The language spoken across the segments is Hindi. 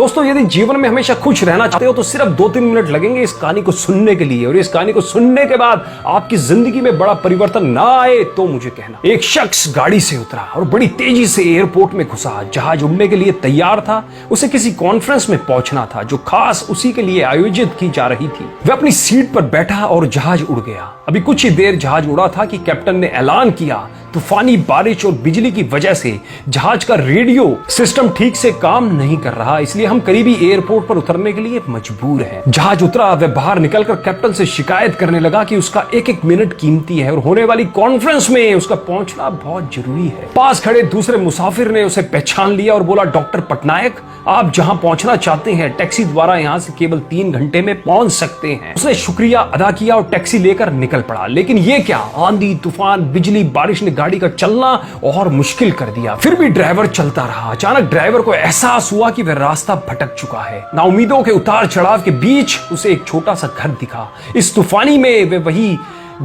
दोस्तों, यदि जीवन में हमेशा खुश रहना चाहते हो तो सिर्फ 2-3 मिनट लगेंगे इस कहानी को सुनने के लिए, और इस कहानी को सुनने के बाद आपकी जिंदगी में बड़ा परिवर्तन ना आए तो मुझे कहना। एक शख्स गाड़ी से उतरा और बड़ी तेजी से एयरपोर्ट में घुसा। जहाज उड़ने के लिए तैयार था। उसे किसी कॉन्फ्रेंस में पहुंचना था जो खास उसी के लिए आयोजित की जा रही थी। वह अपनी सीट पर बैठा और जहाज उड़ गया। अभी कुछ ही देर जहाज उड़ा था कि कैप्टन ने ऐलान किया, तूफानी बारिश और बिजली की वजह से जहाज का रेडियो सिस्टम ठीक से काम नहीं कर रहा, इसलिए हम करीबी एयरपोर्ट पर उतरने के लिए मजबूर हैं। जहाज उतरा। वह बाहर निकलकर कैप्टन से शिकायत करने लगा कि उसका एक मिनट कीमती है और होने वाली कॉन्फ्रेंस में उसका पहुंचना बहुत जरूरी है। पास खड़े दूसरे मुसाफिर ने उसे पहचान लिया और बोला, डॉक्टर पटनायक, आप जहां पहुंचना चाहते हैं टैक्सी द्वारा यहां से केवल 3 घंटे में पहुंच सकते हैं। उसने शुक्रिया अदा किया और टैक्सी लेकर निकल पड़ा। लेकिन ये क्या, आंधी, तूफान, बिजली, बारिश ने गाड़ी का चलना और मुश्किल कर दिया। फिर भी ड्राइवर चलता रहा। अचानक ड्राइवर को एहसास हुआ कि वह रास्ता भटक चुका है। नाउमीदों के उतार चढ़ाव के बीच उसे एक छोटा सा घर दिखा। इस तूफानी में वह वही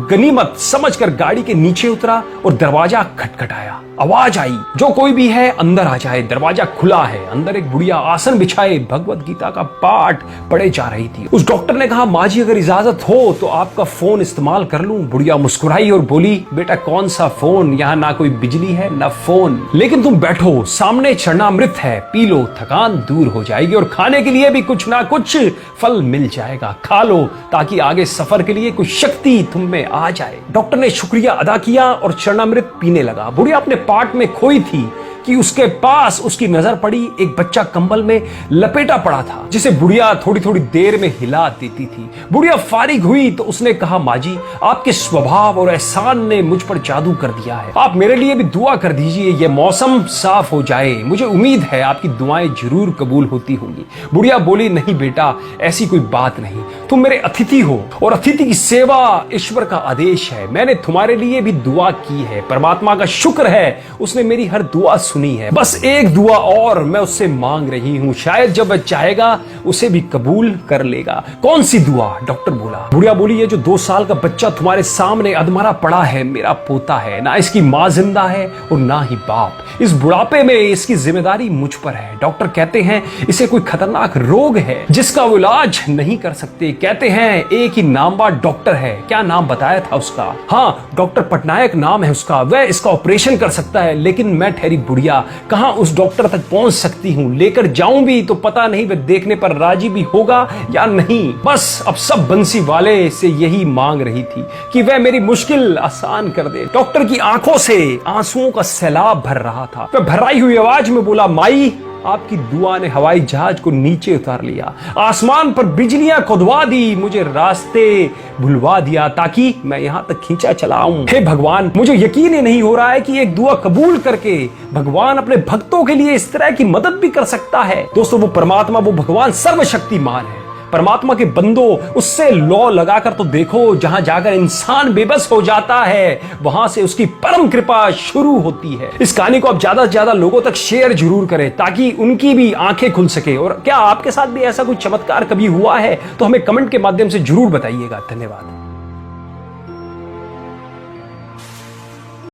गनीमत समझकर गाड़ी के नीचे उतरा और दरवाजा खटखटाया। आवाज आई, जो कोई भी है अंदर आ जाए। दरवाजा खुला है। अंदर एक बुढ़िया आसन बिछाए भगवत गीता का पाठ पढ़े जा रही थी। उस डॉक्टर ने कहा, माँ जी अगर इजाजत हो तो आपका फोन इस्तेमाल कर लूं। बुढ़िया मुस्कुराई और बोली, बेटा कौन सा फोन, यहाँ ना कोई बिजली है ना फोन, लेकिन तुम बैठो, सामने चरणामृत है, पी लो, थकान दूर हो जाएगी और खाने के लिए भी कुछ ना कुछ फल मिल जाएगा, खा लो ताकि आगे सफर के लिए कुछ शक्ति तुम में आ जाए। डॉक्टर ने शुक्रिया अदा किया और चरणामृत पीने लगा। बुढ़िया अपने पाठ में खोई थी कि उसके पास उसकी नजर पड़ी। एक बच्चा कंबल में लपेटा पड़ा था जिसे बुढ़िया थोड़ी थोड़ी देर में हिला देती थी। बुढ़िया फारिग हुई तो उसने कहा, माँ जी आपके स्वभाव और एहसान ने मुझ पर जादू कर दिया है, आप मेरे लिए भी दुआ कर दीजिए, यह मौसम साफ हो जाए, मुझे उम्मीद है आपकी दुआएं जरूर कबूल होती होंगी। बुढ़िया बोली, नहीं बेटा ऐसी कोई बात नहीं, तुम मेरे अतिथि हो और अतिथि की सेवा ईश्वर का आदेश है। मैंने तुम्हारे लिए भी दुआ की है, परमात्मा का शुक्र है उसने मेरी हर दुआ सुनी है। बस एक दुआ और मैं उससे मांग रही हूँ, शायद जब वह चाहेगा उसे भी कबूल कर लेगा। कौन सी दुआ? डॉक्टर बोला। बुढ़िया बोली, ये जो 2 साल का बच्चा तुम्हारे सामने अधमरा पड़ा है मेरा पोता है, ना इसकी माँ जिंदा है और ना ही बाप। इस बुढ़ापे में इसकी जिम्मेदारी मुझ पर है। डॉक्टर कहते हैं इसे कोई खतरनाक रोग है जिसका वो इलाज नहीं कर सकते। कहते हैं एक ही नामवर डॉक्टर है। क्या नाम बताया था उसका? हाँ, डॉक्टर पटनायक नाम है उसका। वह इसका ऑपरेशन कर सकता है। लेकिन मैं ठहरी बुढ़िया, कहां उस डॉक्टर तक पहुंच सकती हूं? लेकर जाऊं भी तो पता नहीं वह देखने पर राजी भी होगा या नहीं। बस अब सब बंसी वाले से यही मांग रही थी कि वह मेरी मुश्किल आसान कर दे। डॉक्टर की आंखों से आंसुओं का सैलाब भर रहा था। वह भर्राई हुई आवाज में बोला, माई आपकी दुआ ने हवाई जहाज को नीचे उतार लिया, आसमान पर बिजलियां खुदवा दी, मुझे रास्ते भुलवा दिया ताकि मैं यहां तक खींचा चला आऊं। हे भगवान, मुझे यकीन ही नहीं हो रहा है कि एक दुआ कबूल करके भगवान अपने भक्तों के लिए इस तरह की मदद भी कर सकता है। दोस्तों, वो परमात्मा, वो भगवान सर्वशक्तिमान है। परमात्मा के बंदो, उससे लॉ लगाकर तो देखो, जहां जाकर इंसान बेबस हो जाता है वहां से उसकी परम कृपा शुरू होती है। इस कहानी को आप ज्यादा से ज्यादा लोगों तक शेयर जरूर करें ताकि उनकी भी आंखें खुल सके। और क्या आपके साथ भी ऐसा कोई चमत्कार कभी हुआ है तो हमें कमेंट के माध्यम से जरूर बताइएगा। धन्यवाद।